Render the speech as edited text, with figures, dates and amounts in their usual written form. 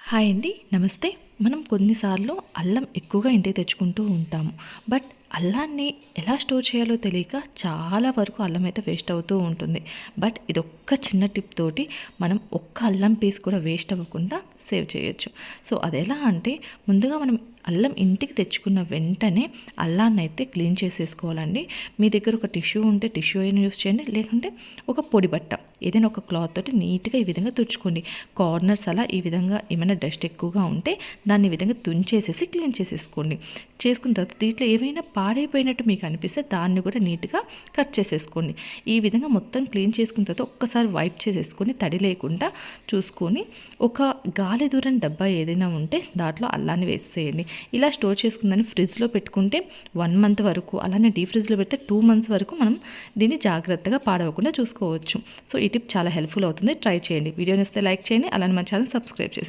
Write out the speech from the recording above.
Hi అండి. నమస్తే. మనం కొన్నిసార్లు అల్లం ఎక్కువగా ఇంటికి తెచ్చుకుంటూ ఉంటాము. బట్ అల్లాన్ని ఎలా స్టోర్ చేయాలో తెలియక చాలా వరకు అల్లం అయితే వేస్ట్ అవుతూ ఉంటుంది. బట్ ఇదొక్క చిన్న టిప్ తోటి మనం ఒక్క అల్లం పీస్ కూడా వేస్ట్ అవ్వకుండా సేవ్ చేయొచ్చు. సో అదెలా అంటే ముందుగా మనం అల్లం ఇంటికి తెచ్చుకున్న వెంటనే అల్లాన్నయితే క్లీన్ చేసేసుకోవాలండి. మీ దగ్గర ఒక టిష్యూ ఉంటే టిష్యూ అయినా యూస్ చేయండి. లేకుంటే ఒక పొడి బట్ట ఏదైనా ఒక క్లాత్ తోటి నీట్గా ఈ విధంగా తుడుచుకోండి. కార్నర్స్ అలా ఈ విధంగా ఏమైనా డస్ట్ ఎక్కువగా ఉంటే దాన్ని ఈ విధంగా తుంచేసేసి క్లీన్ చేసేసుకోండి. చేసుకున్న తర్వాత దీంట్లో ఏమైనా పాడైపోయినట్టు మీకు అనిపిస్తే దాన్ని కూడా నీట్గా కట్ చేసేసుకోండి. ఈ విధంగా మొత్తం క్లీన్ చేసుకున్న తర్వాత ఒక్కసారి వైప్ చేసేసుకొని తడి లేకుండా చూసుకొని ఒక గాలి దూరం డబ్బా ఏదైనా ఉంటే దాంట్లో అల్లాన్ని వేసేయండి. ఇలా స్టోర్ చేసుకుందని ఫ్రిడ్జ్లో పెట్టుకుంటే 1 మంత్ వరకు, అలానే డీప్ ఫ్రిడ్జ్లో పెడితే 2 మంత్స్ వరకు మనం దీన్ని జాగ్రత్తగా పాడవకుండా చూసుకోవచ్చు. సో ఈ టిప్ చాలా హెల్ప్ఫుల్ అవుతుంది. ట్రై చేయండి. వీడియో నచ్చితే లైక్ చేయండి. అలానే మన ఛానల్ సబ్స్క్రైబ్ చేసి